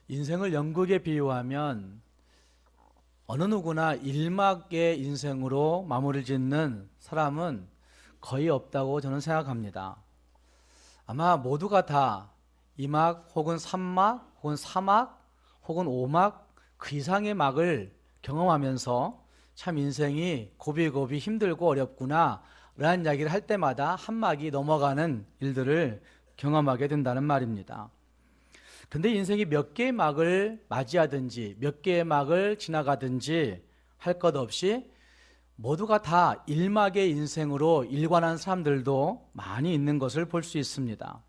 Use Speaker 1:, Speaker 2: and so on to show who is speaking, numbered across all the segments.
Speaker 1: 인생을 연극에 비유하면 어느 누구나 일막의 인생으로 마무리를 짓는 사람은 거의 없다고 저는 생각합니다. 아마 모두가 다 2막 혹은 3막 혹은 4막 혹은 5막 그 이상의 막을 경험하면서 참 인생이 고비고비 힘들고 어렵구나 라는 이야기를 할 때마다 한 막이 넘어가는 일들을 경험하게 된다는 말입니다. 근데 인생이 몇 개의 막을 맞이하든지 몇 개의 막을 지나가든지 할 것 없이 모두가 다 일막의 인생으로 일관한 사람들도 많이 있는 것을 볼 수 있습니다.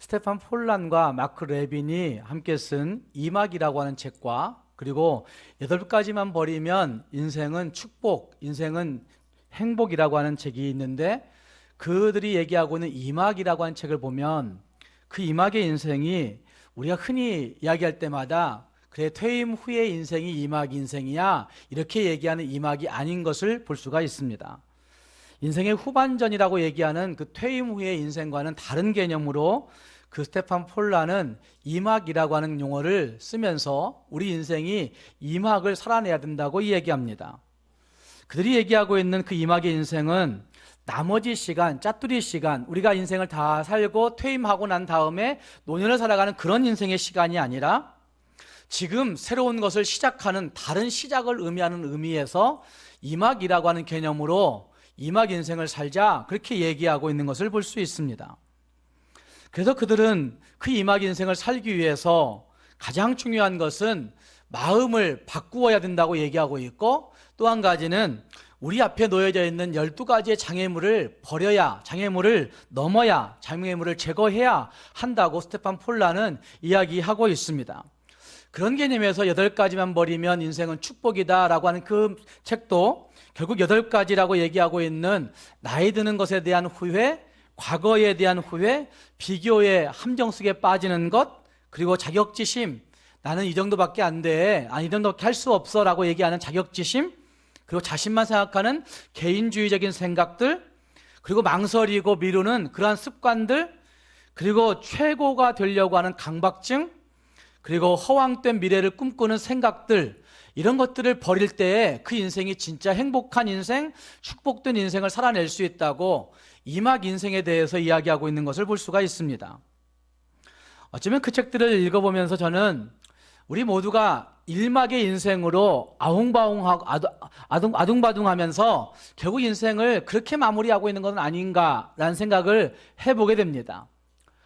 Speaker 1: 스테판 폴란과 마크 레빈이 함께 쓴 2막이라고 하는 책과 그리고 8가지만 버리면 인생은 축복, 인생은 행복이라고 하는 책이 있는데 그들이 얘기하고 있는 2막이라고 하는 책을 보면 그 2막의 인생이 우리가 흔히 이야기할 때마다 그래 퇴임 후의 인생이 2막 인생이야 이렇게 얘기하는 2막이 아닌 것을 볼 수가 있습니다. 인생의 후반전이라고 얘기하는 그 퇴임 후의 인생과는 다른 개념으로 그 스테판 폴란은 2막이라고 하는 용어를 쓰면서 우리 인생이 2막을 살아내야 된다고 얘기합니다. 그들이 얘기하고 있는 그 2막의 인생은 나머지 시간, 짜투리 시간, 우리가 인생을 다 살고 퇴임하고 난 다음에 노년을 살아가는 그런 인생의 시간이 아니라 지금 새로운 것을 시작하는 다른 시작을 의미하는 의미에서 2막이라고 하는 개념으로 2막 인생을 살자 그렇게 얘기하고 있는 것을 볼 수 있습니다. 그래서 그들은 그 2막 인생을 살기 위해서 가장 중요한 것은 마음을 바꾸어야 된다고 얘기하고 있고 또 한 가지는 우리 앞에 놓여져 있는 12가지의 장애물을 버려야, 장애물을 넘어야, 장애물을 제거해야 한다고 스테판 폴란은 이야기하고 있습니다. 그런 개념에서 8가지만 버리면 인생은 축복이다라고 하는 그 책도 결국 8가지라고 얘기하고 있는 나이 드는 것에 대한 후회, 과거에 대한 후회, 비교의 함정 속에 빠지는 것, 그리고 자격지심, 나는 이 정도밖에 안 돼, 이 정도밖에 할 수 없어 라고 얘기하는 자격지심, 그리고 자신만 생각하는 개인주의적인 생각들, 그리고 망설이고 미루는 그러한 습관들, 그리고 최고가 되려고 하는 강박증, 그리고 허황된 미래를 꿈꾸는 생각들, 이런 것들을 버릴 때에 그 인생이 진짜 행복한 인생, 축복된 인생을 살아낼 수 있다고 2막 인생에 대해서 이야기하고 있는 것을 볼 수가 있습니다. 어쩌면 그 책들을 읽어보면서 저는 우리 모두가 1막의 인생으로 아웅바웅하고 아둥바둥하면서 결국 인생을 그렇게 마무리하고 있는 것은 아닌가라는 생각을 해보게 됩니다.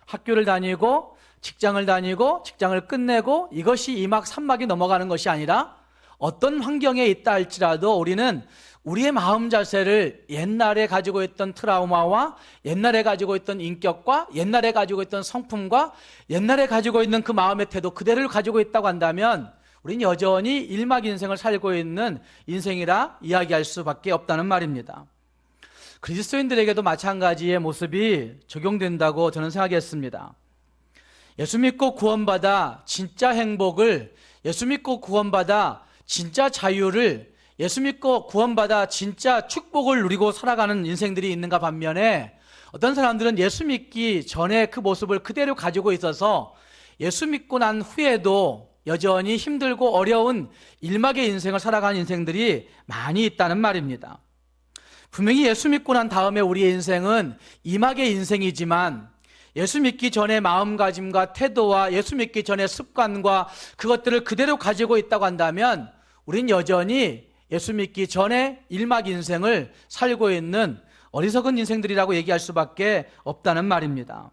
Speaker 1: 학교를 다니고 직장을 다니고 직장을 끝내고 이것이 2막 3막이 넘어가는 것이 아니라 어떤 환경에 있다 할지라도 우리는 우리의 마음 자세를 옛날에 가지고 있던 트라우마와 옛날에 가지고 있던 인격과 옛날에 가지고 있던 성품과 옛날에 가지고 있는 그 마음의 태도 그대로를 가지고 있다고 한다면 우리는 여전히 1막 인생을 살고 있는 인생이라 이야기할 수밖에 없다는 말입니다. 그리스도인들에게도 마찬가지의 모습이 적용된다고 저는 생각했습니다. 예수 믿고 구원받아 진짜 행복을, 예수 믿고 구원받아 진짜 자유를, 예수 믿고 구원받아 진짜 축복을 누리고 살아가는 인생들이 있는가 반면에 어떤 사람들은 예수 믿기 전에 그 모습을 그대로 가지고 있어서 예수 믿고 난 후에도 여전히 힘들고 어려운 1막의 인생을 살아가는 인생들이 많이 있다는 말입니다. 분명히 예수 믿고 난 다음에 우리의 인생은 2막의 인생이지만 예수 믿기 전의 마음가짐과 태도와 예수 믿기 전의 습관과 그것들을 그대로 가지고 있다고 한다면 우린 여전히 예수 믿기 전에 1막 인생을 살고 있는 어리석은 인생들이라고 얘기할 수밖에 없다는 말입니다.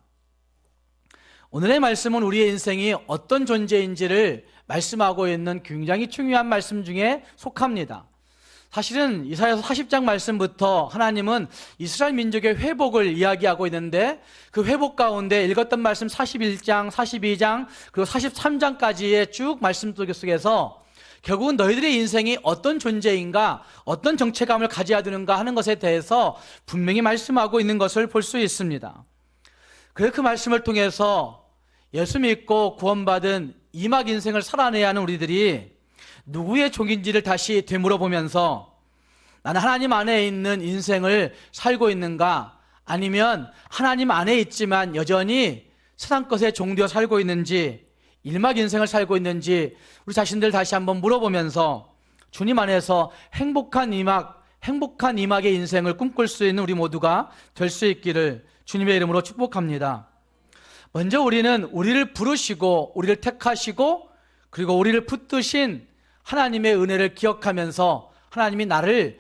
Speaker 1: 오늘의 말씀은 우리의 인생이 어떤 존재인지를 말씀하고 있는 굉장히 중요한 말씀 중에 속합니다. 사실은 이사야서 40장 말씀부터 하나님은 이스라엘 민족의 회복을 이야기하고 있는데 그 회복 가운데 읽었던 말씀 41장, 42장 그리고 43장까지의 쭉 말씀 속에서 결국은 너희들의 인생이 어떤 존재인가, 어떤 정체감을 가져야 되는가 하는 것에 대해서 분명히 말씀하고 있는 것을 볼 수 있습니다. 그래서 그 말씀을 통해서 예수 믿고 구원받은 2막 인생을 살아내야 하는 우리들이 누구의 종인지를 다시 되물어보면서 나는 하나님 안에 있는 인생을 살고 있는가, 아니면 하나님 안에 있지만 여전히 세상 것에 종되어 살고 있는지, 일막 인생을 살고 있는지 우리 자신들 다시 한번 물어보면서 주님 안에서 행복한 이막의 인생을 꿈꿀 수 있는 우리 모두가 될 수 있기를 주님의 이름으로 축복합니다. 먼저 우리는 우리를 부르시고 우리를 택하시고 그리고 우리를 붙드신 하나님의 은혜를 기억하면서 하나님이 나를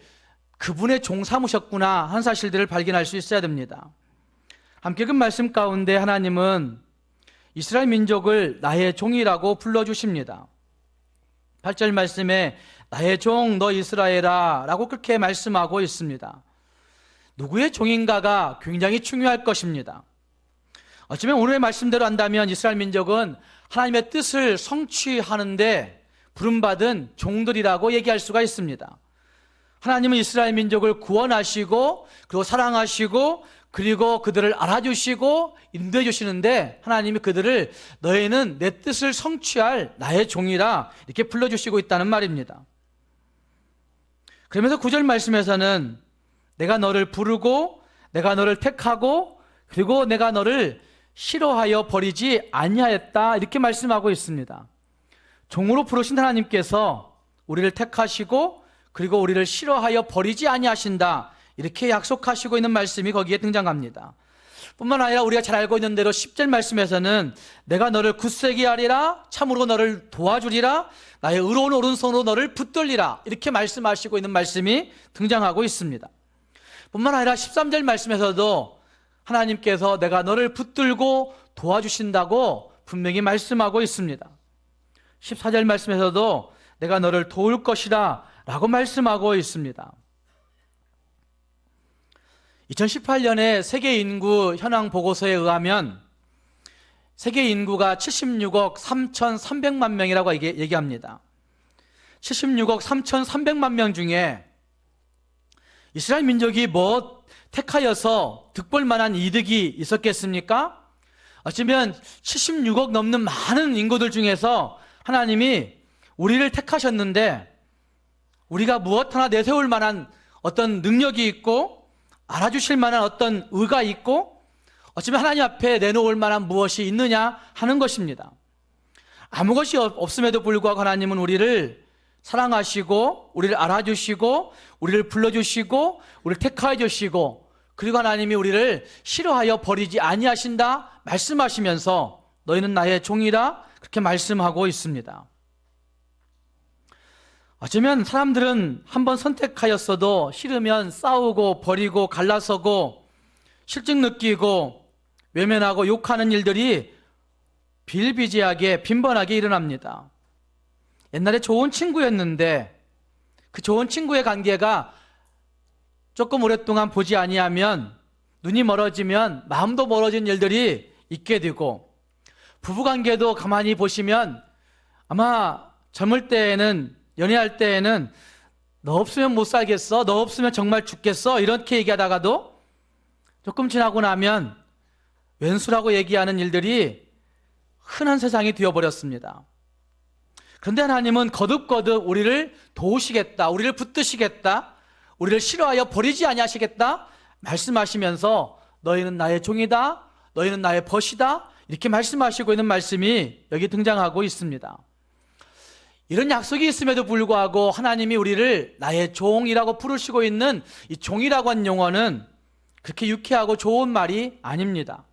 Speaker 1: 그분의 종 삼으셨구나 하는 사실들을 발견할 수 있어야 됩니다. 함께 그 말씀 가운데 하나님은 이스라엘 민족을 나의 종이라고 불러주십니다. 8절 말씀에 나의 종 너 이스라엘아 라고 그렇게 말씀하고 있습니다. 누구의 종인가가 굉장히 중요할 것입니다. 어쩌면 오늘의 말씀대로 한다면 이스라엘 민족은 하나님의 뜻을 성취하는데 부름받은 종들이라고 얘기할 수가 있습니다. 하나님은 이스라엘 민족을 구원하시고 그리고 사랑하시고 그리고 그들을 알아주시고 인도해 주시는데 하나님이 그들을 너희는 내 뜻을 성취할 나의 종이라 이렇게 불러주시고 있다는 말입니다. 그러면서 9절 말씀에서는 내가 너를 부르고 내가 너를 택하고 그리고 내가 너를 싫어하여 버리지 아니하였다 이렇게 말씀하고 있습니다. 종으로 부르신 하나님께서 우리를 택하시고 그리고 우리를 싫어하여 버리지 아니하신다 이렇게 약속하시고 있는 말씀이 거기에 등장합니다. 뿐만 아니라 우리가 잘 알고 있는 대로 10절 말씀에서는 내가 너를 굳세게 하리라 참으로 너를 도와주리라 나의 의로운 오른손으로 너를 붙들리라 이렇게 말씀하시고 있는 말씀이 등장하고 있습니다. 뿐만 아니라 13절 말씀에서도 하나님께서 내가 너를 붙들고 도와주신다고 분명히 말씀하고 있습니다. 14절 말씀에서도 내가 너를 도울 것이라 라고 말씀하고 있습니다. 2018년에 세계 인구 현황 보고서에 의하면 세계 인구가 76억 3,300만 명이라고 얘기합니다. 76억 3,300만 명 중에 이스라엘 민족이 뭐 택하여서 득볼 만한 이득이 있었겠습니까? 어쩌면 76억 넘는 많은 인구들 중에서 하나님이 우리를 택하셨는데 우리가 무엇 하나 내세울 만한 어떤 능력이 있고 알아주실 만한 어떤 의가 있고 어쩌면 하나님 앞에 내놓을 만한 무엇이 있느냐 하는 것입니다. 아무것이 없음에도 불구하고 하나님은 우리를 사랑하시고 우리를 알아주시고 우리를 불러주시고 우리를 택하여 주시고 그리고 하나님이 우리를 싫어하여 버리지 아니하신다 말씀하시면서 너희는 나의 종이라 그렇게 말씀하고 있습니다. 어쩌면 사람들은 한번 선택하였어도 싫으면 싸우고 버리고 갈라서고 실증 느끼고 외면하고 욕하는 일들이 비일비재하게 빈번하게 일어납니다. 옛날에 좋은 친구였는데 그 좋은 친구의 관계가 조금 오랫동안 보지 아니하면 눈이 멀어지면 마음도 멀어진 일들이 있게 되고 부부관계도 가만히 보시면 아마 젊을 때에는 연애할 때에는 너 없으면 못 살겠어, 너 없으면 정말 죽겠어 이렇게 얘기하다가도 조금 지나고 나면 왼수라고 얘기하는 일들이 흔한 세상이 되어버렸습니다. 그런데 하나님은 거듭거듭 우리를 도우시겠다, 우리를 붙드시겠다, 우리를 싫어하여 버리지 아니하시겠다 말씀하시면서 너희는 나의 종이다, 너희는 나의 벗이다 이렇게 말씀하시고 있는 말씀이 여기 등장하고 있습니다. 이런 약속이 있음에도 불구하고 하나님이 우리를 나의 종이라고 부르시고 있는 이 종이라고 한 용어는 그렇게 유쾌하고 좋은 말이 아닙니다.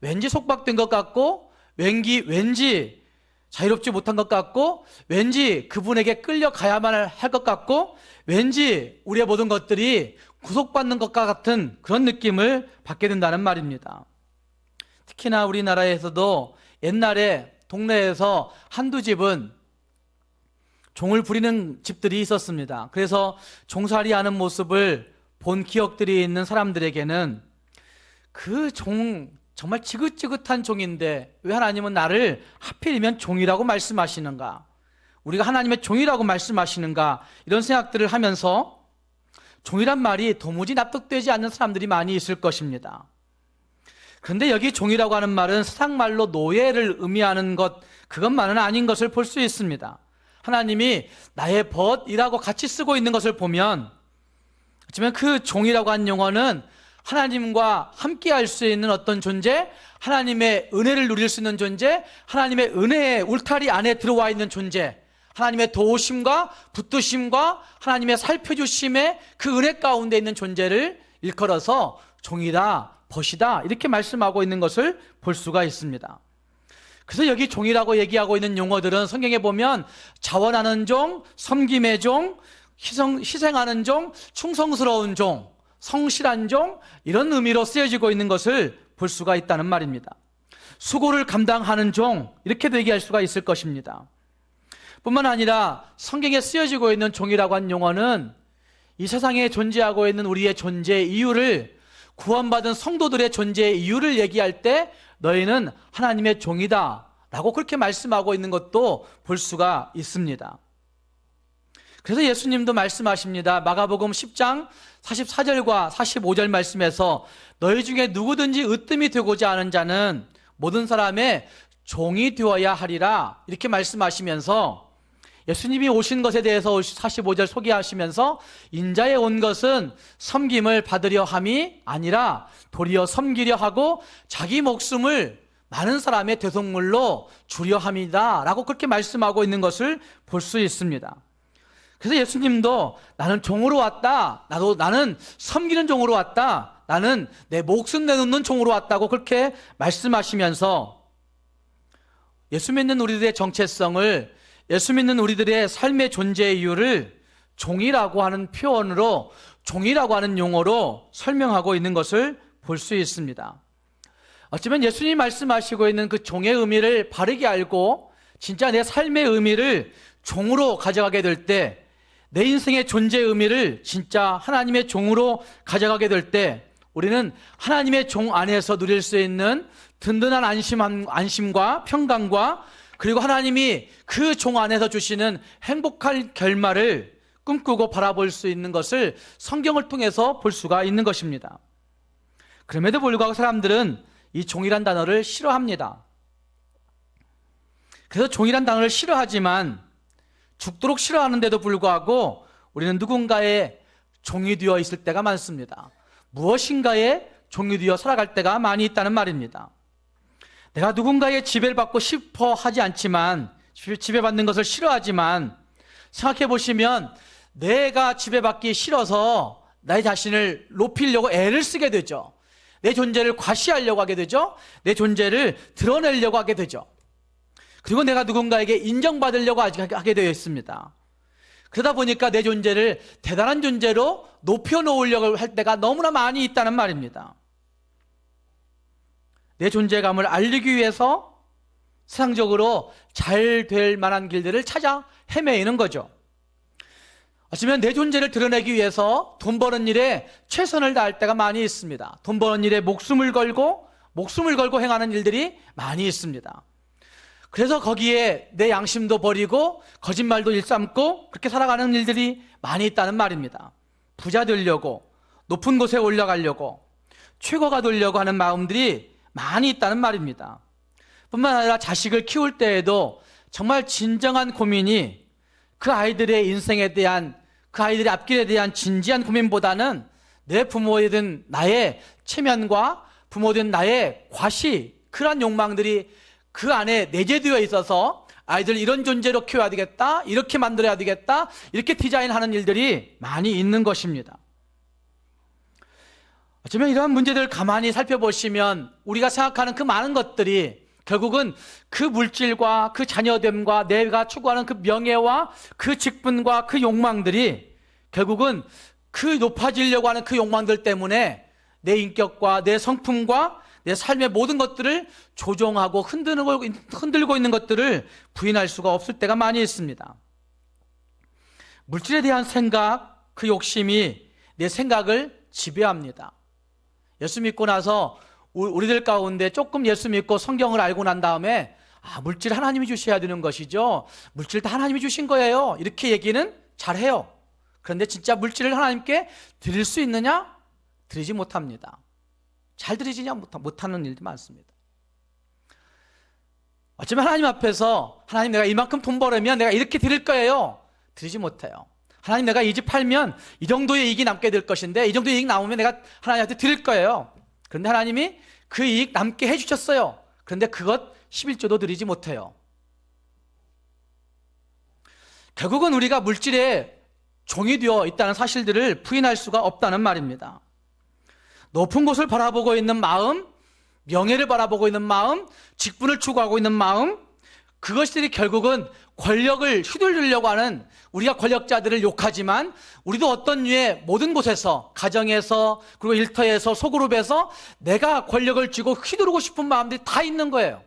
Speaker 1: 왠지 속박된 것 같고 왠지 자유롭지 못한 것 같고 왠지 그분에게 끌려가야만 할 것 같고 왠지 우리의 모든 것들이 구속받는 것과 같은 그런 느낌을 받게 된다는 말입니다. 특히나 우리나라에서도 옛날에 동네에서 한두 집은 종을 부리는 집들이 있었습니다. 그래서 종살이하는 모습을 본 기억들이 있는 사람들에게는 그 종 정말 지긋지긋한 종인데 왜 하나님은 나를 하필이면 종이라고 말씀하시는가, 우리가 하나님의 종이라고 말씀하시는가 이런 생각들을 하면서 종이란 말이 도무지 납득되지 않는 사람들이 많이 있을 것입니다. 그런데 여기 종이라고 하는 말은 세상말로 노예를 의미하는 것 그것만은 아닌 것을 볼 수 있습니다. 하나님이 나의 벗이라고 같이 쓰고 있는 것을 보면 어쩌면 그 종이라고 한 용어는 하나님과 함께 할 수 있는 어떤 존재, 하나님의 은혜를 누릴 수 있는 존재, 하나님의 은혜의 울타리 안에 들어와 있는 존재, 하나님의 도우심과 붙드심과 하나님의 살펴주심의 그 은혜 가운데 있는 존재를 일컬어서 종이다, 벗이다 이렇게 말씀하고 있는 것을 볼 수가 있습니다. 그래서 여기 종이라고 얘기하고 있는 용어들은 성경에 보면 자원하는 종, 섬김의 종, 희생하는 종, 충성스러운 종, 성실한 종 이런 의미로 쓰여지고 있는 것을 볼 수가 있다는 말입니다. 수고를 감당하는 종 이렇게도 얘기할 수가 있을 것입니다. 뿐만 아니라 성경에 쓰여지고 있는 종이라고 하는 용어는 이 세상에 존재하고 있는 우리의 존재 이유를, 구원받은 성도들의 존재 이유를 얘기할 때 너희는 하나님의 종이다 라고 그렇게 말씀하고 있는 것도 볼 수가 있습니다. 그래서 예수님도 말씀하십니다. 마가복음 10장 44절과 45절 말씀에서 너희 중에 누구든지 으뜸이 되고자 하는 자는 모든 사람의 종이 되어야 하리라 이렇게 말씀하시면서 예수님이 오신 것에 대해서 45절 소개하시면서 인자에 온 것은 섬김을 받으려 함이 아니라 도리어 섬기려 하고 자기 목숨을 많은 사람의 대속물로 주려 함이다 라고 그렇게 말씀하고 있는 것을 볼 수 있습니다. 그래서 예수님도 나는 종으로 왔다, 나는 섬기는 종으로 왔다, 나는 내 목숨 내놓는 종으로 왔다고 그렇게 말씀하시면서 예수 믿는 우리들의 정체성을, 예수 믿는 우리들의 삶의 존재의 이유를 종이라고 하는 표현으로, 종이라고 하는 용어로 설명하고 있는 것을 볼 수 있습니다. 어쩌면 예수님이 말씀하시고 있는 그 종의 의미를 바르게 알고 진짜 내 삶의 의미를 종으로 가져가게 될 때, 내 인생의 존재의 의미를 진짜 하나님의 종으로 가져가게 될 때 우리는 하나님의 종 안에서 누릴 수 있는 든든한 안심과 평강과 그리고 하나님이 그 종 안에서 주시는 행복한 결말을 꿈꾸고 바라볼 수 있는 것을 성경을 통해서 볼 수가 있는 것입니다. 그럼에도 불구하고 사람들은 이 종이란 단어를 싫어합니다. 그래서 종이란 단어를 싫어하지만 죽도록 싫어하는데도 불구하고 우리는 누군가의 종이 되어 있을 때가 많습니다. 무엇인가에 종이 되어 살아갈 때가 많이 있다는 말입니다. 내가 누군가의 지배를 받고 싶어 하지 않지만, 지배받는 것을 싫어하지만, 생각해 보시면 내가 지배받기 싫어서 나의 자신을 높이려고 애를 쓰게 되죠. 내 존재를 과시하려고 하게 되죠. 내 존재를 드러내려고 하게 되죠. 그리고 내가 누군가에게 인정받으려고 하게 되어 있습니다. 그러다 보니까 내 존재를 대단한 존재로 높여놓으려고 할 때가 너무나 많이 있다는 말입니다. 내 존재감을 알리기 위해서 세상적으로 잘 될 만한 길들을 찾아 헤매이는 거죠. 어쩌면 내 존재를 드러내기 위해서 돈 버는 일에 최선을 다할 때가 많이 있습니다. 돈 버는 일에 목숨을 걸고 행하는 일들이 많이 있습니다. 그래서 거기에 내 양심도 버리고 거짓말도 일삼고 그렇게 살아가는 일들이 많이 있다는 말입니다. 부자 되려고, 높은 곳에 올라가려고, 최고가 되려고 하는 마음들이 많이 있다는 말입니다. 뿐만 아니라 자식을 키울 때에도 정말 진정한 고민이 그 아이들의 인생에 대한, 그 아이들의 앞길에 대한 진지한 고민보다는 내 부모이든 나의 체면과 부모든 나의 과시, 그러한 욕망들이 그 안에 내재되어 있어서 아이들 이런 존재로 키워야 되겠다, 이렇게 만들어야 되겠다, 이렇게 디자인하는 일들이 많이 있는 것입니다. 어쩌면 이러한 문제들을 가만히 살펴보시면 우리가 생각하는 그 많은 것들이 결국은 그 물질과 그 자녀됨과 내가 추구하는 그 명예와 그 직분과 그 욕망들이 결국은 그 높아지려고 하는 그 욕망들 때문에 내 인격과 내 성품과 내 삶의 모든 것들을 조종하고 흔들고 있는 것들을 부인할 수가 없을 때가 많이 있습니다. 물질에 대한 생각, 그 욕심이 내 생각을 지배합니다. 예수 믿고 나서 우리들 가운데 조금 예수 믿고 성경을 알고 난 다음에 물질 하나님이 주셔야 되는 것이죠, 물질 다 하나님이 주신 거예요, 이렇게 얘기는 잘해요. 그런데 진짜 물질을 하나님께 드릴 수 있느냐? 드리지 못합니다. 잘 드리지 못하는 일도 많습니다. 어쩌면 하나님 앞에서 하나님 내가 이만큼 돈 벌으면 내가 이렇게 드릴 거예요, 드리지 못해요. 하나님, 내가 이 집 팔면 이 정도의 이익이 남게 될 것인데 이 정도의 이익 남으면 내가 하나님한테 드릴 거예요. 그런데 하나님이 그 이익 남게 해주셨어요. 그런데 그것 11조도 드리지 못해요. 결국은 우리가 물질의 종이 되어 있다는 사실들을 부인할 수가 없다는 말입니다. 높은 곳을 바라보고 있는 마음, 명예를 바라보고 있는 마음, 직분을 추구하고 있는 마음, 그것들이 결국은 권력을 휘둘리려고 하는, 우리가 권력자들을 욕하지만 우리도 어떤 류의 모든 곳에서, 가정에서, 그리고 일터에서, 소그룹에서 내가 권력을 쥐고 휘두르고 싶은 마음들이 다 있는 거예요.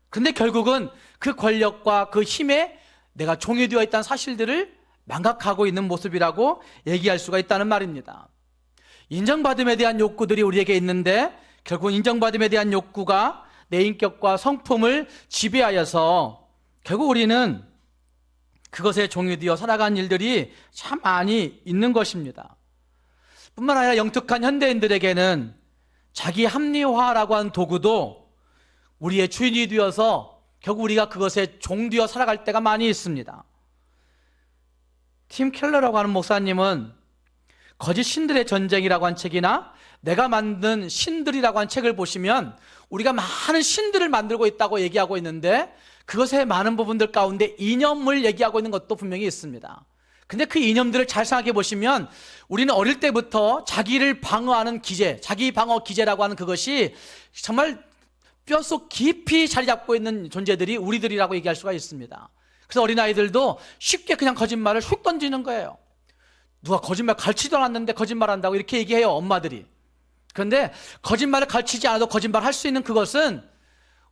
Speaker 1: 그런데 결국은 그 권력과 그 힘에 내가 종이 되어 있다는 사실들을 망각하고 있는 모습이라고 얘기할 수가 있다는 말입니다. 인정받음에 대한 욕구들이 우리에게 있는데 결국 인정받음에 대한 욕구가 내 인격과 성품을 지배하여서 결국 우리는 그것에 종이 되어 살아가는 일들이 참 많이 있는 것입니다. 뿐만 아니라 영특한 현대인들에게는 자기 합리화라고 하는 도구도 우리의 주인이 되어서 결국 우리가 그것에 종되어 살아갈 때가 많이 있습니다. 팀 켈러라고 하는 목사님은 거짓 신들의 전쟁이라고 한 책이나 내가 만든 신들이라고 한 책을 보시면 우리가 많은 신들을 만들고 있다고 얘기하고 있는데 그것의 많은 부분들 가운데 이념을 얘기하고 있는 것도 분명히 있습니다. 근데 그 이념들을 잘 생각해 보시면 우리는 어릴 때부터 자기를 방어하는 기제, 자기 방어 기제라고 하는 그것이 정말 뼛속 깊이 자리 잡고 있는 존재들이 우리들이라고 얘기할 수가 있습니다. 그래서 어린아이들도 쉽게 그냥 거짓말을 휙 던지는 거예요. 누가 거짓말 가르치도 않았는데 거짓말한다고 이렇게 얘기해요, 엄마들이. 그런데 거짓말을 가르치지 않아도 거짓말 할 수 있는 그것은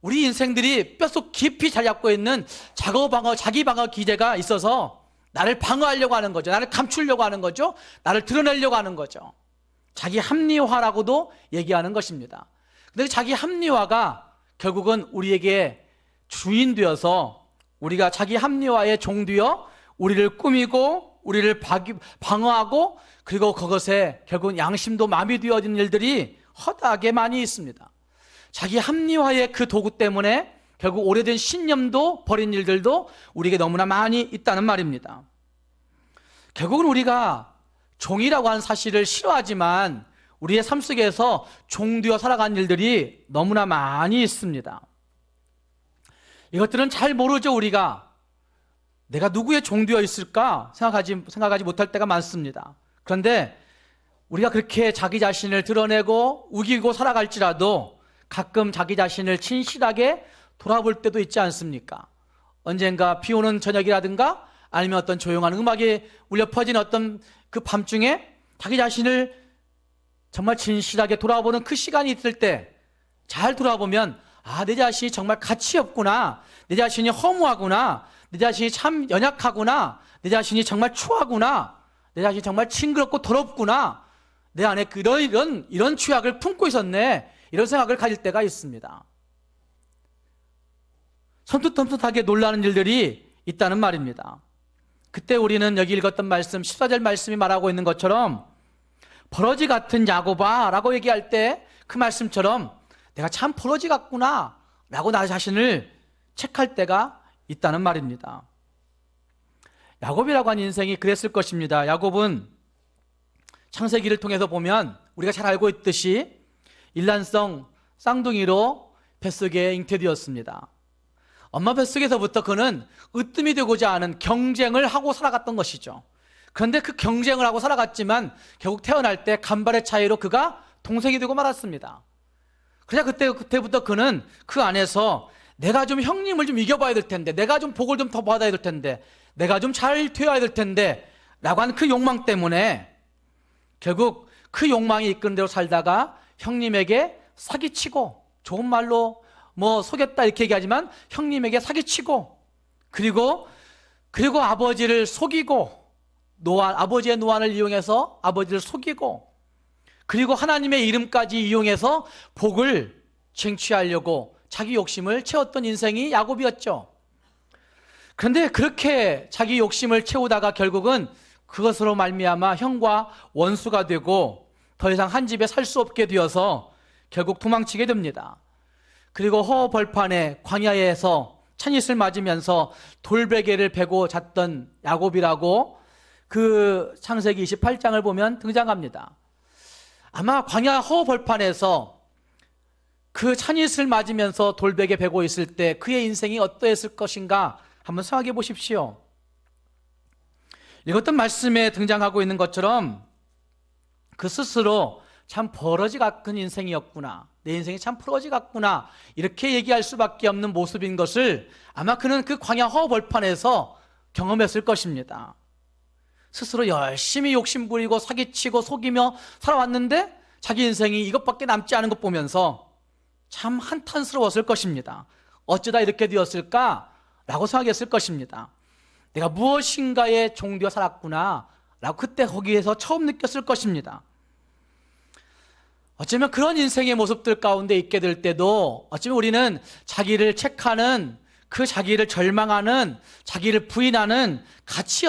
Speaker 1: 우리 인생들이 뼛속 깊이 자리 잡고 있는 자기 방어 기제가 있어서 나를 방어하려고 하는 거죠. 나를 감추려고 하는 거죠. 나를 드러내려고 하는 거죠. 자기 합리화라고도 얘기하는 것입니다. 근데 자기 합리화가 결국은 우리에게 주인 되어서 우리가 자기 합리화의 종 되어 우리를 꾸미고 우리를 방어하고 그리고 그것에 결국은 양심도 마비 되어진 일들이 허다하게 많이 있습니다. 자기 합리화의 그 도구 때문에 결국 오래된 신념도 버린 일들도 우리에게 너무나 많이 있다는 말입니다. 결국은 우리가 종이라고 하는 사실을 싫어하지만 우리의 삶 속에서 종되어 살아가는 일들이 너무나 많이 있습니다. 이것들은 잘 모르죠. 우리가 내가 누구의 종되어 있을까 생각하지 못할 때가 많습니다. 그런데 우리가 그렇게 자기 자신을 드러내고 우기고 살아갈지라도 가끔 자기 자신을 진실하게 돌아볼 때도 있지 않습니까? 언젠가 비 오는 저녁이라든가 아니면 어떤 조용한 음악이 울려 퍼진 어떤 그 밤중에 자기 자신을 정말 진실하게 돌아보는 그 시간이 있을 때 잘 돌아보면 내 자신이 정말 가치 없구나, 내 자신이 허무하구나, 내 자신이 참 연약하구나, 내 자신이 정말 추하구나, 내 자신이 정말 징그럽고 더럽구나, 내 안에 이런 취약을 품고 있었네, 이런 생각을 가질 때가 있습니다. 섬뜩섬뜩하게 놀라는 일들이 있다는 말입니다. 그때 우리는 여기 읽었던 말씀 14절 말씀이 말하고 있는 것처럼 버러지 같은 야곱아 라고 얘기할 때 그 말씀처럼 내가 참 버러지 같구나 라고 나 자신을 체크할 때가 있다는 말입니다. 야곱이라고 하는 인생이 그랬을 것입니다. 야곱은 창세기를 통해서 보면 우리가 잘 알고 있듯이 일란성 쌍둥이로 뱃속에 잉태되었습니다. 엄마 뱃속에서부터 그는 으뜸이 되고자 하는 경쟁을 하고 살아갔던 것이죠. 그런데 그 경쟁을 하고 살아갔지만 결국 태어날 때 간발의 차이로 그가 동생이 되고 말았습니다. 그냥 그때부터 그는 그 안에서 내가 좀 형님을 좀 이겨봐야 될 텐데, 내가 좀 복을 좀 더 받아야 될 텐데, 내가 좀 잘 되어야 될 텐데 라고 하는 그 욕망 때문에 결국 그 욕망이 이끄는 대로 살다가 형님에게 사기치고, 좋은 말로 속였다 이렇게 얘기하지만 형님에게 사기치고, 그리고 아버지를 속이고, 아버지의 노안을 이용해서 아버지를 속이고, 그리고 하나님의 이름까지 이용해서 복을 쟁취하려고 자기 욕심을 채웠던 인생이 야곱이었죠. 그런데 그렇게 자기 욕심을 채우다가 결국은 그것으로 말미암아 형과 원수가 되고 더 이상 한 집에 살 수 없게 되어서 결국 도망치게 됩니다. 그리고 허허벌판의 광야에서 찬잇을 맞으면서 돌베개를 베고 잤던 야곱이라고 그 창세기 28장을 보면 등장합니다. 아마 광야 허벌판에서 그 찬잇을 맞으면서 돌베개 베고 있을 때 그의 인생이 어떠했을 것인가 한번 생각해 보십시오. 읽었던 말씀에 등장하고 있는 것처럼 그 스스로 참 버러지 같은 인생이었구나, 내 인생이 참 버러지 같구나, 이렇게 얘기할 수밖에 없는 모습인 것을 아마 그는 그 광야 허벌판에서 경험했을 것입니다. 스스로 열심히 욕심부리고 사기치고 속이며 살아왔는데 자기 인생이 이것밖에 남지 않은 것 보면서 참 한탄스러웠을 것입니다. 어쩌다 이렇게 되었을까? 라고 생각했을 것입니다. 내가 무엇인가에 종되어 살았구나 라고 그때 거기에서 처음 느꼈을 것입니다. 어쩌면 그런 인생의 모습들 가운데 있게 될 때도 어쩌면 우리는 자기를 책하는, 그 자기를 절망하는, 자기를 부인하는 가치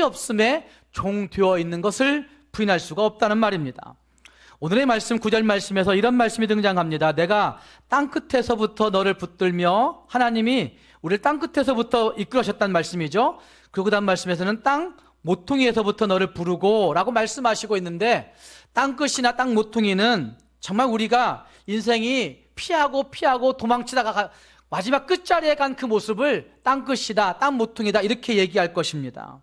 Speaker 1: 없음에 종되어 있는 것을 부인할 수가 없다는 말입니다. 오늘의 말씀 9절 말씀에서 이런 말씀이 등장합니다. 내가 땅끝에서부터 너를 붙들며, 하나님이 우리를 땅끝에서부터 이끌으셨다는 말씀이죠. 그리고 그 다음 말씀에서는 땅 모퉁이에서부터 너를 부르고 라고 말씀하시고 있는데, 땅끝이나 땅 모퉁이는 정말 우리가 인생이 피하고 도망치다가 마지막 끝자리에 간 그 모습을 땅끝이다, 땅 모퉁이다 이렇게 얘기할 것입니다.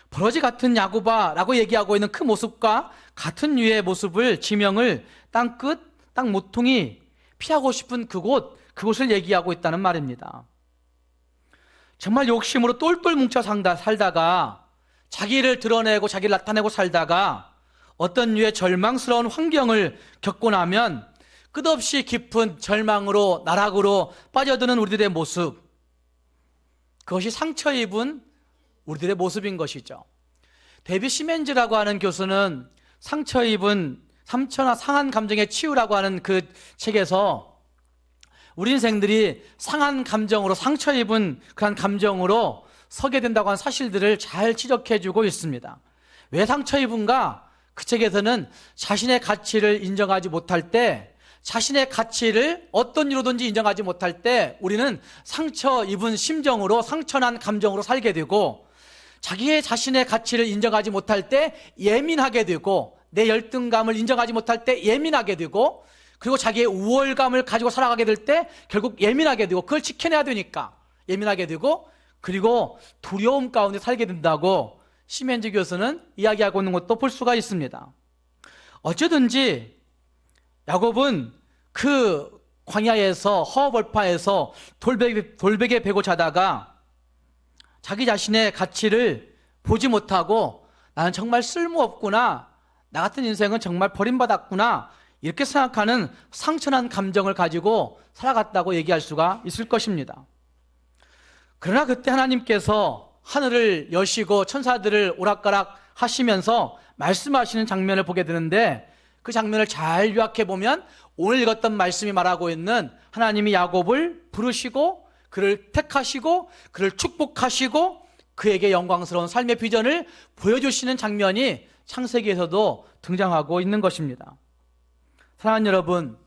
Speaker 1: 버러지 같은 야곱아 라고 얘기하고 있는 그 모습과 같은 류의 모습을, 지명을 땅끝, 땅 모퉁이, 피하고 싶은 그곳을 얘기하고 있다는 말입니다. 정말 욕심으로 똘똘 뭉쳐 살다가 자기를 드러내고 자기를 나타내고 살다가 어떤 류의 절망스러운 환경을 겪고 나면 끝없이 깊은 절망으로, 나락으로 빠져드는 우리들의 모습, 그것이 상처 입은 우리들의 모습인 것이죠. 데이빗 시멘즈라고 하는 교수는 상처 입은 상한 감정의 치유라고 하는 그 책에서 우리 인생들이 상한 감정으로, 상처 입은 그런 감정으로 서게 된다고 하는 사실들을 잘 지적해 주고 있습니다. 왜 상처 입은가? 그 책에서는 자신의 가치를 인정하지 못할 때, 자신의 가치를 어떤 이유로든지 인정하지 못할 때 우리는 상처 입은 심정으로, 상처난 감정으로 살게 되고, 자신의 가치를 인정하지 못할 때 예민하게 되고, 내 열등감을 인정하지 못할 때 예민하게 되고, 그리고 자기의 우월감을 가지고 살아가게 될 때 결국 예민하게 되고, 그걸 지켜내야 되니까 예민하게 되고, 그리고 두려움 가운데 살게 된다고 시멘즈 교수는 이야기하고 있는 것도 볼 수가 있습니다. 어쩌든지 야곱은 그 광야에서, 허벌판에서 돌베개 베고 자다가 자기 자신의 가치를 보지 못하고 나는 정말 쓸모없구나, 나 같은 인생은 정말 버림받았구나, 이렇게 생각하는 상처난 감정을 가지고 살아갔다고 얘기할 수가 있을 것입니다. 그러나 그때 하나님께서 하늘을 여시고 천사들을 오락가락 하시면서 말씀하시는 장면을 보게 되는데, 그 장면을 잘 요약해 보면 오늘 읽었던 말씀이 말하고 있는 하나님이 야곱을 부르시고 그를 택하시고 그를 축복하시고 그에게 영광스러운 삶의 비전을 보여주시는 장면이 창세기에서도 등장하고 있는 것입니다. 사랑하는 여러분,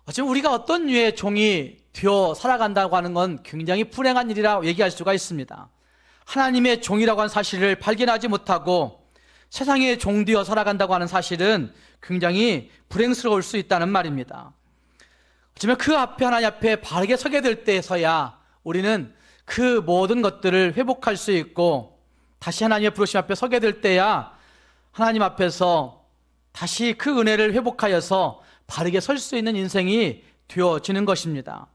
Speaker 1: 어쩌면 우리가 어떤 류의 종이 되어 살아간다고 하는 건 굉장히 불행한 일이라고 얘기할 수가 있습니다. 하나님의 종이라고 하는 사실을 발견하지 못하고 세상의 종되어 살아간다고 하는 사실은 굉장히 불행스러울 수 있다는 말입니다. 어쩌면 그 앞에, 하나님 앞에 바르게 서게 될 때에서야 우리는 그 모든 것들을 회복할 수 있고, 다시 하나님의 부르심 앞에 서게 될 때야 하나님 앞에서 다시 그 은혜를 회복하여서 바르게 설 수 있는 인생이 되어지는 것입니다.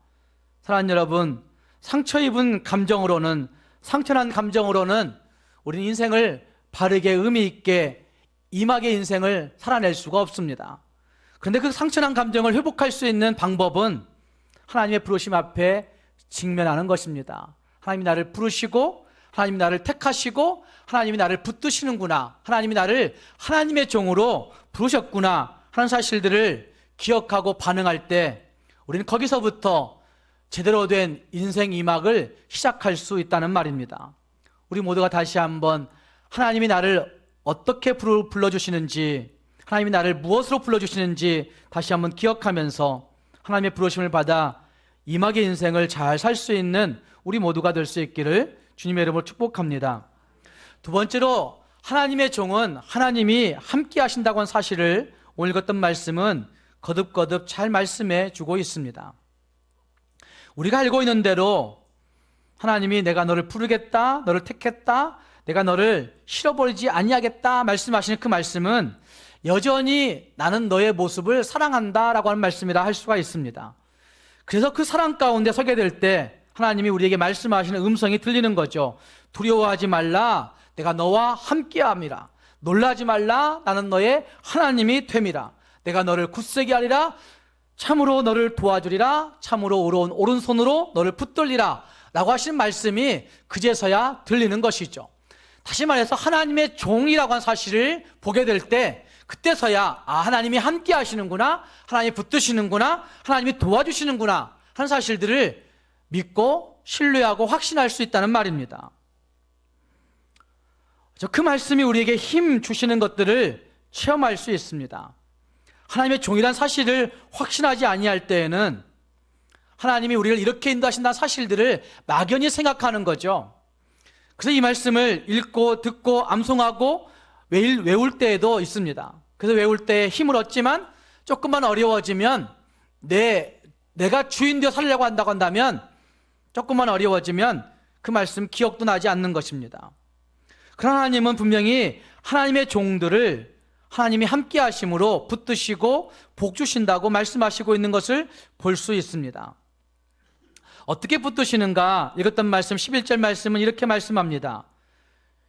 Speaker 1: 사랑하는 여러분, 상처 입은 감정으로는, 상처난 감정으로는 우리는 인생을 바르게 의미 있게 임하게 인생을 살아낼 수가 없습니다. 그런데 그 상처난 감정을 회복할 수 있는 방법은 하나님의 부르심 앞에 직면하는 것입니다. 하나님이 나를 부르시고, 하나님이 나를 택하시고, 하나님이 나를 붙드시는구나, 하나님이 나를 하나님의 종으로 부르셨구나 하는 사실들을 기억하고 반응할 때 우리는 거기서부터 제대로 된 인생 이막을 시작할 수 있다는 말입니다. 우리 모두가 다시 한번 하나님이 나를 어떻게 불러주시는지, 하나님이 나를 무엇으로 불러주시는지 다시 한번 기억하면서 하나님의 부르심을 받아 이막의 인생을 잘 살 수 있는 우리 모두가 될 수 있기를 주님의 이름으로 축복합니다. 두 번째로 하나님의 종은 하나님이 함께 하신다고 하는 사실을 오늘 읽었던 말씀은 거듭거듭 잘 말씀해 주고 있습니다. 우리가 알고 있는 대로 하나님이 내가 너를 부르겠다, 너를 택했다, 내가 너를 실어버리지 아니하겠다 말씀하시는 그 말씀은 여전히 나는 너의 모습을 사랑한다 라고 하는 말씀이라 할 수가 있습니다. 그래서 그 사랑 가운데 서게 될 때 하나님이 우리에게 말씀하시는 음성이 들리는 거죠. 두려워하지 말라, 내가 너와 함께함이라. 놀라지 말라, 나는 너의 하나님이 됨이라. 내가 너를 굳세게 하리라, 참으로 너를 도와주리라, 참으로 오른손으로 너를 붙들리라 라고 하시는 말씀이 그제서야 들리는 것이죠. 다시 말해서 하나님의 종이라고 하는 사실을 보게 될 때 그때서야 하나님이 함께 하시는구나, 하나님이 붙드시는구나, 하나님이 도와주시는구나 하는 사실들을 믿고 신뢰하고 확신할 수 있다는 말입니다. 그 말씀이 우리에게 힘 주시는 것들을 체험할 수 있습니다. 하나님의 종이란 사실을 확신하지 아니할 때에는 하나님이 우리를 이렇게 인도하신다는 사실들을 막연히 생각하는 거죠. 그래서 이 말씀을 읽고 듣고 암송하고 외울 때에도 있습니다. 그래서 외울 때 힘을 얻지만 조금만 어려워지면 내가 주인 되어 살려고 한다고 한다면 조금만 어려워지면 그 말씀 기억도 나지 않는 것입니다. 그러나 하나님은 분명히 하나님의 종들을 하나님이 함께 하심으로 붙드시고 복 주신다고 말씀하시고 있는 것을 볼 수 있습니다. 어떻게 붙드시는가? 읽었던 말씀 11절 말씀은 이렇게 말씀합니다.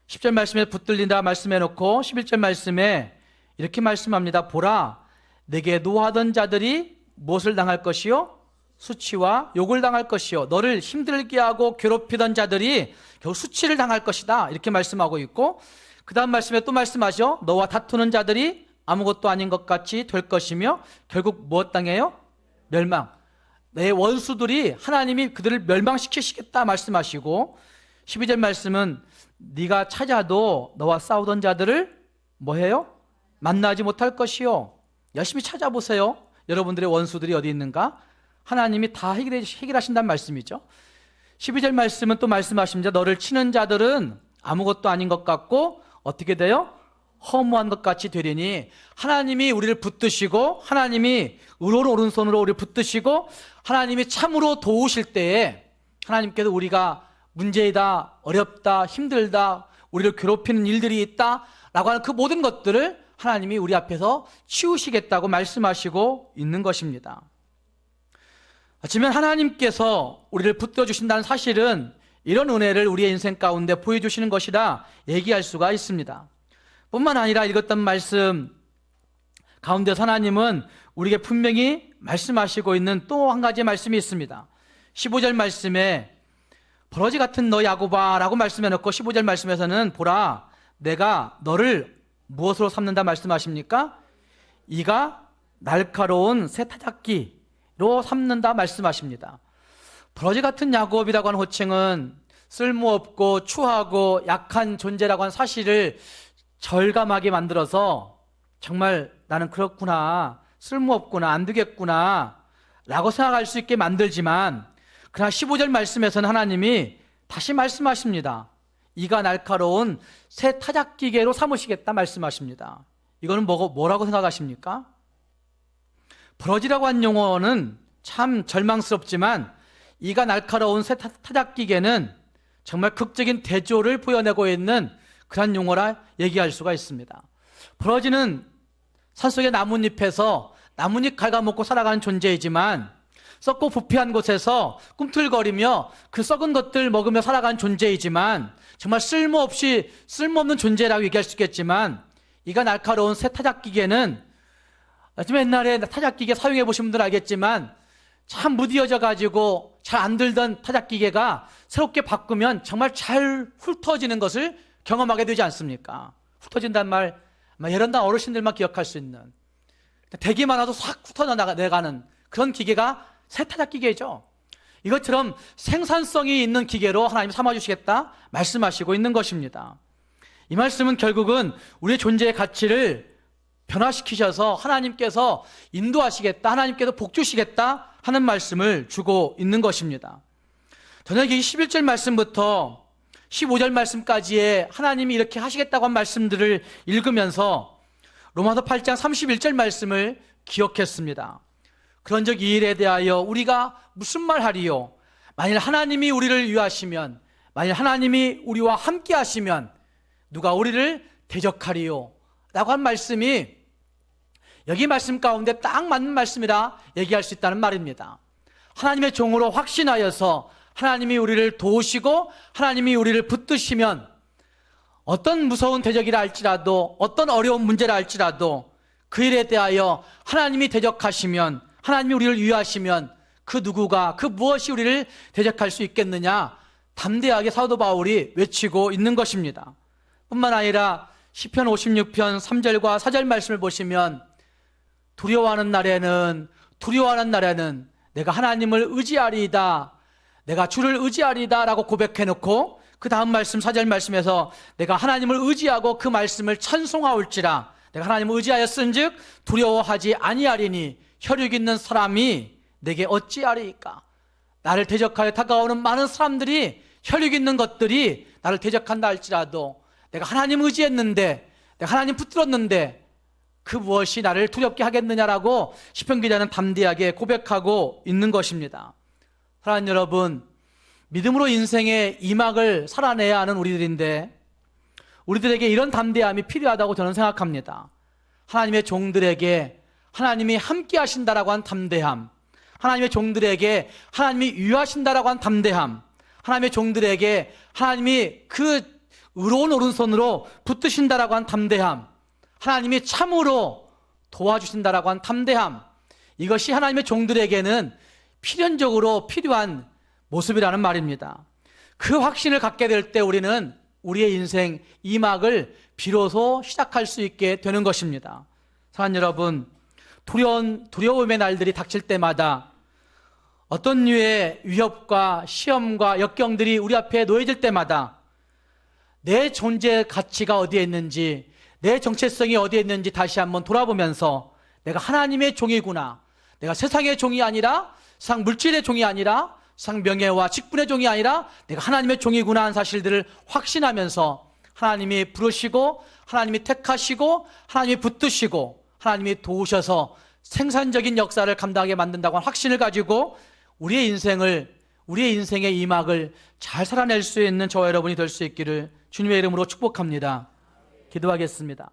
Speaker 1: 10절 말씀에 붙들린다 말씀해 놓고 11절 말씀에 이렇게 말씀합니다. 보라, 내게 노하던 자들이 무엇을 당할 것이요? 수치와 욕을 당할 것이요. 너를 힘들게 하고 괴롭히던 자들이 겨우 수치를 당할 것이다. 이렇게 말씀하고 있고, 그 다음 말씀에 또 말씀하죠. 너와 다투는 자들이 아무것도 아닌 것 같이 될 것이며 결국 무엇 당해요? 멸망. 내 원수들이 하나님이 그들을 멸망시키시겠다 말씀하시고, 12절 말씀은 네가 찾아도 너와 싸우던 자들을 뭐해요? 만나지 못할 것이요. 열심히 찾아보세요. 여러분들의 원수들이 어디 있는가? 하나님이 다 해결하신다는 말씀이죠. 12절 말씀은 또 말씀하십니다. 너를 치는 자들은 아무것도 아닌 것 같고 어떻게 돼요? 허무한 것 같이 되리니, 하나님이 우리를 붙드시고 하나님이 의로운 오른손으로 우리를 붙드시고 하나님이 참으로 도우실 때에 하나님께서 우리가 문제이다, 어렵다, 힘들다, 우리를 괴롭히는 일들이 있다 라고 하는 그 모든 것들을 하나님이 우리 앞에서 치우시겠다고 말씀하시고 있는 것입니다. 어쩌면 하나님께서 우리를 붙들어주신다는 사실은 이런 은혜를 우리의 인생 가운데 보여주시는 것이라 얘기할 수가 있습니다. 뿐만 아니라 읽었던 말씀 가운데서 하나님은 우리에게 분명히 말씀하시고 있는 또 한 가지 말씀이 있습니다. 15절 말씀에 버러지 같은 너 야곱아 라고 말씀해놓고 15절 말씀에서는 보라, 내가 너를 무엇으로 삼는다 말씀하십니까? 이가 날카로운 새 타작기로 삼는다 말씀하십니다. 버러지 같은 야곱이라고 하는 호칭은 쓸모없고 추하고 약한 존재라고 하는 사실을 절감하게 만들어서 정말 나는 그렇구나, 쓸모없구나, 안 되겠구나 라고 생각할 수 있게 만들지만, 그러나 15절 말씀에서는 하나님이 다시 말씀하십니다. 이가 날카로운 새 타작기계로 삼으시겠다 말씀하십니다. 이거는 뭐라고 생각하십니까? 버러지라고 한 용어는 참 절망스럽지만 이가 날카로운 새 타작기계는 정말 극적인 대조를 보여내고 있는 그런 용어라 얘기할 수가 있습니다. 버러지는 산속의 나뭇잎에서 나뭇잎 갉아먹고 살아가는 존재이지만 썩고 부패한 곳에서 꿈틀거리며 그 썩은 것들 먹으며 살아가는 존재이지만 정말 쓸모없는 존재라고 얘기할 수 있겠지만, 이가 날카로운 새 타작기계는 옛날에 타작기계 사용해 보신 분들 알겠지만 참 무디어져 가지고 잘 안 들던 타작기계가 새롭게 바꾸면 정말 잘 훑어지는 것을 경험하게 되지 않습니까? 훑어진다는 말 이런다 어르신들만 기억할 수 있는, 대기만 와도 싹 훑어내가는 그런 기계가 새 타작기계죠. 이것처럼 생산성이 있는 기계로 하나님이 삼아주시겠다 말씀하시고 있는 것입니다. 이 말씀은 결국은 우리의 존재의 가치를 변화시키셔서 하나님께서 인도하시겠다, 하나님께서 복주시겠다 하는 말씀을 주고 있는 것입니다. 저녁에 11절 말씀부터 15절 말씀까지의 하나님이 이렇게 하시겠다고 한 말씀들을 읽으면서 로마서 8장 31절 말씀을 기억했습니다. 그런즉 이 일에 대하여 우리가 무슨 말 하리요? 만일 하나님이 우리를 위하시면, 만일 하나님이 우리와 함께 하시면 누가 우리를 대적하리요? 라고 한 말씀이 여기 말씀 가운데 딱 맞는 말씀이라 얘기할 수 있다는 말입니다. 하나님의 종으로 확신하여서 하나님이 우리를 도우시고 하나님이 우리를 붙드시면 어떤 무서운 대적이라 할지라도, 어떤 어려운 문제라 할지라도 그 일에 대하여 하나님이 대적하시면, 하나님이 우리를 위하시면 그 누구가, 그 무엇이 우리를 대적할 수 있겠느냐, 담대하게 사도 바울이 외치고 있는 것입니다. 뿐만 아니라 시편 56편 3절과 4절 말씀을 보시면 두려워하는 날에는 내가 하나님을 의지하리이다, 내가 주를 의지하리이다 라고 고백해놓고 그 다음 말씀 4절 말씀에서 내가 하나님을 의지하고 그 말씀을 찬송하올지라, 내가 하나님을 의지하였은즉 두려워하지 아니하리니 혈육 있는 사람이 내게 어찌하리이까. 나를 대적하여 다가오는 많은 사람들이, 혈육 있는 것들이 나를 대적한다 할지라도 내가 하나님 의지했는데, 내가 하나님 붙들었는데 그 무엇이 나를 두렵게 하겠느냐라고 시편 기자는 담대하게 고백하고 있는 것입니다. 사랑하는 여러분, 믿음으로 인생의 이막을 살아내야 하는 우리들인데 우리들에게 이런 담대함이 필요하다고 저는 생각합니다. 하나님의 종들에게 하나님이 함께 하신다라고 한 담대함, 하나님의 종들에게 하나님이 위하신다라고 한 담대함, 하나님의 종들에게 하나님이 그 의로운 오른손으로 붙드신다라고 한 담대함, 하나님이 참으로 도와주신다라고 한 담대함, 이것이 하나님의 종들에게는 필연적으로 필요한 모습이라는 말입니다. 그 확신을 갖게 될 때 우리는 우리의 인생 이막을 비로소 시작할 수 있게 되는 것입니다. 사랑하는 여러분, 두려움의 날들이 닥칠 때마다, 어떤 류의 위협과 시험과 역경들이 우리 앞에 놓여질 때마다 내 존재 가치가 어디에 있는지, 내 정체성이 어디에 있는지 다시 한번 돌아보면서 내가 하나님의 종이구나, 내가 세상의 종이 아니라, 세상 물질의 종이 아니라, 세상 명예와 직분의 종이 아니라 내가 하나님의 종이구나 하는 사실들을 확신하면서 하나님이 부르시고 하나님이 택하시고 하나님이 붙드시고 하나님이 도우셔서 생산적인 역사를 감당하게 만든다고 하는 확신을 가지고 우리의 인생의 이막을 잘 살아낼 수 있는 저와 여러분이 될 수 있기를 주님의 이름으로 축복합니다. 기도하겠습니다.